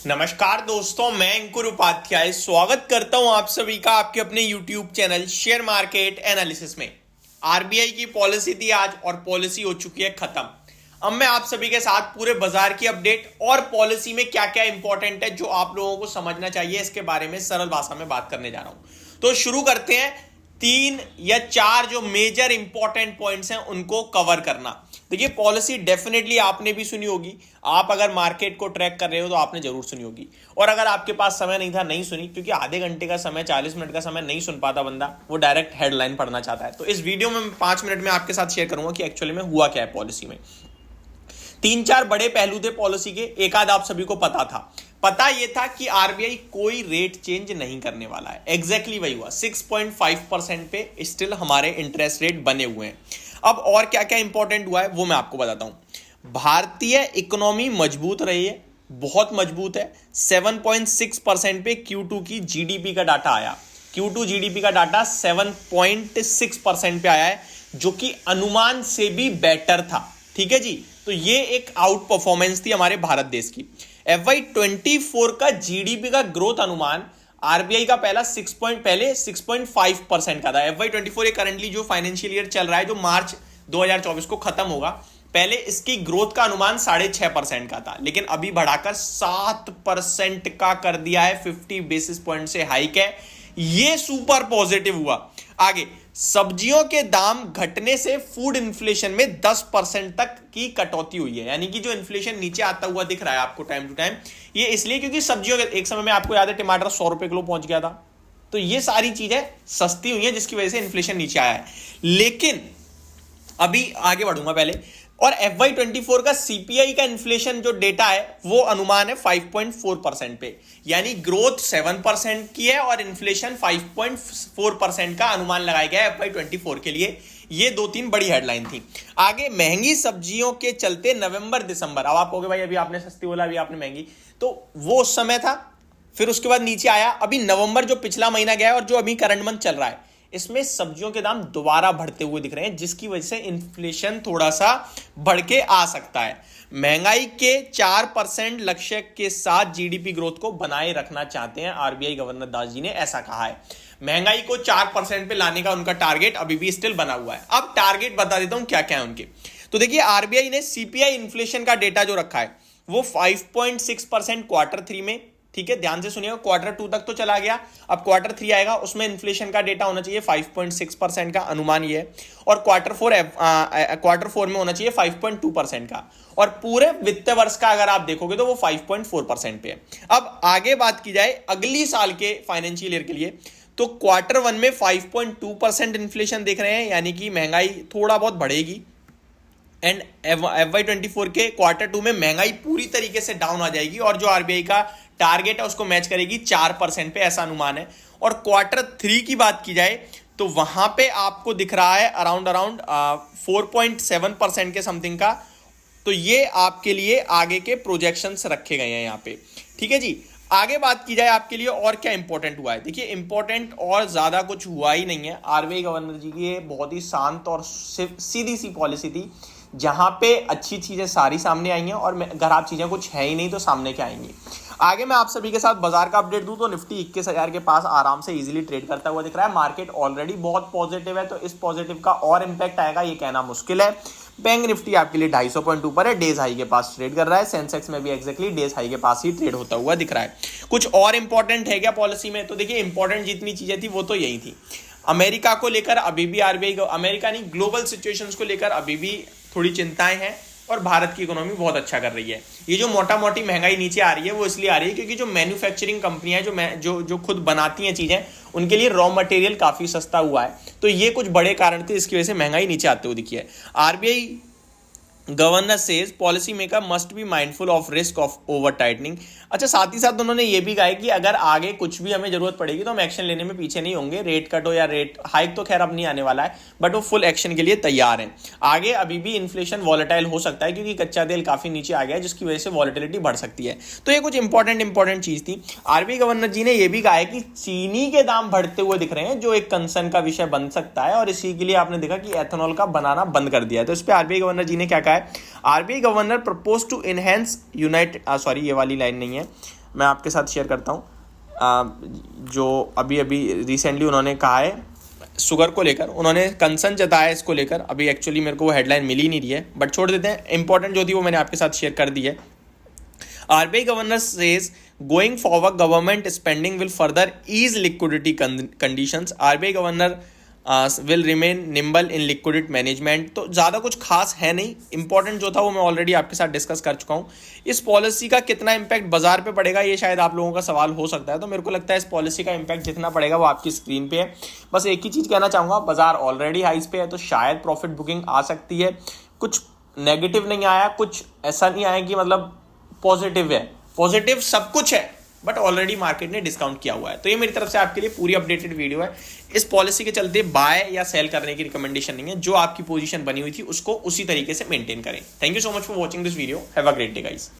नमस्कार दोस्तों, मैं अंकुर उपाध्याय स्वागत करता हूं आप सभी का आपके अपने YouTube channel share market analysis में। आरबीआई की पॉलिसी थी आज और पॉलिसी हो चुकी है खत्म। अब मैं आप सभी के साथ पूरे बाजार की अपडेट और पॉलिसी में क्या क्या इंपॉर्टेंट है जो आप लोगों को समझना चाहिए इसके बारे में सरल भाषा में बात करने जा रहा हूं। तो शुरू करते हैं। 3 या 4 जो मेजर इंपॉर्टेंट पॉइंट्स हैं उनको कवर करना। देखिए, पॉलिसी डेफिनेटली आपने भी सुनी होगी। आप अगर मार्केट को ट्रैक कर रहे हो तो आपने जरूर सुनी होगी, और अगर आपके पास समय नहीं था, नहीं सुनी, क्योंकि आधे घंटे का समय 40 मिनट का समय नहीं सुन पाता बंदा, वो डायरेक्ट हेडलाइन पढ़ना चाहता है। तो इस वीडियो में 5 मिनट में आपके साथ शेयर करूंगा कि एक्चुअली में हुआ क्या है पॉलिसी में। 3-4 बड़े पहलू थे पॉलिसी के, एक आध आप सभी को पता था। पता यह था कि आरबीआई कोई रेट चेंज नहीं करने वाला है। एग्जैक्टली वही हुआ। 6.5% पे स्टिल हमारे इंटरेस्ट रेट बने हुए हैं। अब और क्या क्या इंपॉर्टेंट हुआ है वो मैं आपको बताता हूं। भारतीय इकोनॉमी मजबूत रही है, बहुत मजबूत है। 7.6% पे Q2 की जीडीपी का डाटा आया। Q2 जीडीपी का डाटा 7.6% पे आया है, जो कि अनुमान से भी बेटर था। ठीक है जी, तो ये एक आउट परफॉर्मेंस थी हमारे भारत देश की। FY24 का जीडीपी का ग्रोथ अनुमान आरबीआई का पहले 6.5% का था। FY24 करंटली जो फाइनेंशियल ईयर चल रहा है, जो मार्च 2024 को खत्म होगा, पहले इसकी ग्रोथ का अनुमान 6.5% का था, लेकिन अभी बढ़ाकर 7% का कर दिया है। 50 बेसिस पॉइंट से हाइक है, ये सुपर पॉजिटिव हुआ। आगे, सब्जियों के दाम घटने से फूड इन्फ्लेशन में 10% तक की कटौती हुई है। यानी कि जो इन्फ्लेशन नीचे आता हुआ दिख रहा है आपको टाइम टू टाइम, ये इसलिए क्योंकि सब्जियों के एक समय में आपको याद है टमाटर 100 रुपए किलो पहुंच गया था। तो ये सारी चीजें सस्ती हुई हैं जिसकी वजह से इन्फ्लेशन नीचे आया है। लेकिन अभी आगे बढ़ूंगा पहले, और FY24 का सीपीआई का इन्फ्लेशन जो डेटा है वो अनुमान है 5.4% पे, यानी ग्रोथ 7% की है और इन्फ्लेशन 5.4% का अनुमान लगाया गया है FY24 के लिए। ये 2-3 बड़ी हेडलाइन थी। आगे, महंगी सब्जियों के चलते नवंबर दिसंबर, अब आप कहोगे भाई अभी आपने सस्ती बोला, अभी आपने महंगी, तो वो उस समय था, फिर उसके बाद नीचे आया। अभी नवंबर जो पिछला महीना गया है और जो अभी करंट मंथ चल रहा है, इसमें सब्जियों के दाम दोबारा बढ़ते हुए दिख रहे हैं, जिसकी वजह से इन्फ्लेशन थोड़ा सा बढ़ के आ सकता है। महंगाई के 4% लक्ष्य के साथ जीडीपी ग्रोथ को बनाए रखना चाहते हैं आरबीआई गवर्नर दास जी ने, ऐसा कहा है। महंगाई को 4% पे लाने का उनका टारगेट अभी भी स्टिल बना हुआ है। अब टारगेट बता देता हूं क्या क्या है उनके। तो देखिए, आरबीआई ने सीपीआई इन्फ्लेशन का डेटा जो रखा है वो 5.6% Q3 में, ठीक है, ध्यान से सुनिएगा, Q2 तक तो चला गया, अब Q3 आएगा, उसमें इन्फ्लेशन का डेटा होना चाहिए 5.6% का, अनुमान ये है। और Q4 में होना चाहिए 5.2% का, और पूरे वित्तीय वर्ष का अगर आप देखोगे तो वो 5.4% पे है। अब आगे बात की जाए अगली साल के फाइनेंशियल ईयर के लिए, तो Q1 में 5.2% इन्फ्लेशन देख रहे हैं, यानी कि महंगाई थोड़ा बहुत बढ़ेगी। एंड FY24 के Q2 में महंगाई पूरी तरीके से डाउन आ जाएगी और जो आरबीआई का टारगेट है उसको मैच करेगी 4% पे, ऐसा अनुमान है। और Q3 की बात की जाए तो वहां पे आपको दिख रहा है अराउंड 4.7% के समथिंग का। तो ये आपके लिए आगे के प्रोजेक्शंस रखे गए हैं यहाँ पे। ठीक है जी, आगे बात की जाए आपके लिए और क्या इंपॉर्टेंट हुआ है। देखिए, इंपॉर्टेंट और ज्यादा कुछ हुआ ही नहीं है। आरबीआई गवर्नर जी की बहुत ही शांत और सीधी सी पॉलिसी थी, जहां पे अच्छी चीजें सारी सामने आई हैं, और खराब चीजें कुछ है ही नहीं तो सामने क्या आएंगी। आगे मैं आप सभी के साथ बाजार का अपडेट दूं तो निफ्टी 21,000 के पास आराम से इजीली ट्रेड करता हुआ दिख रहा है। मार्केट ऑलरेडी बहुत पॉजिटिव है, तो इस पॉजिटिव का और इंपैक्ट आएगा ये कहना मुश्किल है। बैंक निफ्टी आपके लिए 250 पॉइंट ऊपर है, डेज हाई के पास ट्रेड कर रहा है। सेंसेक्स में भी एक्जैक्टली डेज हाई के पास ही ट्रेड होता हुआ दिख रहा है। कुछ और इंपॉर्टेंट है क्या पॉलिसी में? तो देखिए, इंपॉर्टेंट जितनी चीजें थी वो तो यही थी। अमेरिका को लेकर अभी भी आरबीआई, अमेरिका नहीं, ग्लोबल सिचुएशंस को लेकर अभी भी थोड़ी चिंताएं हैं, और भारत की इकोनॉमी बहुत अच्छा कर रही है। ये जो मोटा मोटी महंगाई नीचे आ रही है वो इसलिए आ रही है क्योंकि जो मैन्युफैक्चरिंग कंपनियां जो खुद बनाती हैं चीजें, उनके लिए रॉ मटेरियल काफी सस्ता हुआ है। तो ये कुछ बड़े कारण थे, इसकी वजह से महंगाई नीचे आते हुए दिखी है। RBI governor says policy maker must be mindful of risk of over tightening. अच्छा, साथ ही साथ उन्होंने ये भी कहा है कि अगर आगे कुछ भी हमें जरूरत पड़ेगी तो हम एक्शन लेने में पीछे नहीं होंगे। रेट कट हो या रेट हाइक तो खैर अब नहीं आने वाला है, बट वो फुल एक्शन के लिए तैयार हैं। आगे अभी भी इन्फ्लेशन वॉलेटाइल हो सकता है क्योंकि कच्चा तेल काफी नीचे आ गया है, जिसकी वजह से वॉलेटिलिटी बढ़ सकती है। तो ये कुछ इंपॉर्टेंट चीज थी। आरबीआई गवर्नर जी ने यह भी कहा है कि चीनी के दाम बढ़ते हुए दिख रहे हैं, जो एक कंसर्न का विषय बन सकता है, और इसी के लिए आपने देखा कि एथेनॉल का बनाना बंद कर दिया है। तो इस पर आरबीआई गवर्नर जी ने क्या कहा है? RBI governor propose to enhance ये वाली लाइन नहीं है, मैं आपके साथ शेयर करता हूँ। जो अभी रिसेंटली उन्होंने कहा है शुगर को लेकर, उन्होंने कंसर्न जताया है इसको लेकर। अभी एक्चुअली मेरे को वो हेडलाइन मिल ही नहीं रही है, बट छोड़ देते हैं। इंपॉर्टेंट जो थी वो मैंने आपके साथ शेयर कर दी है। RBI governor says going forward government spending will further ease liquidity conditions. RBI governor will remain nimble in liquidity management। तो ज़्यादा कुछ खास है नहीं। इंपॉर्टेंट जो था वो मैं ऑलरेडी आपके साथ डिस्कस कर चुका हूँ। इस पॉलिसी का कितना इंपैक्ट बाजार पे पड़ेगा, ये शायद आप लोगों का सवाल हो सकता है। तो मेरे को लगता है इस पॉलिसी का इंपैक्ट जितना पड़ेगा वो आपकी स्क्रीन पे है। बस एक ही चीज़ कहना चाहूँगा, बाजार ऑलरेडी हाइस पे है, तो शायद प्रॉफिट बुकिंग आ सकती है। कुछ नेगेटिव नहीं आया, कुछ ऐसा नहीं आया कि मतलब पॉजिटिव है। पॉजिटिव सब कुछ है, बट ऑलरेडी मार्केट ने डिस्काउंट किया हुआ है। तो ये मेरी तरफ से आपके लिए पूरी अपडेटेड वीडियो है। इस पॉलिसी के चलते बाय या सेल करने की रिकमेंडेशन नहीं है। जो आपकी पोजीशन बनी हुई थी उसको उसी तरीके से मेंटेन करें। Thank you so much for watching this video. Have a great day guys.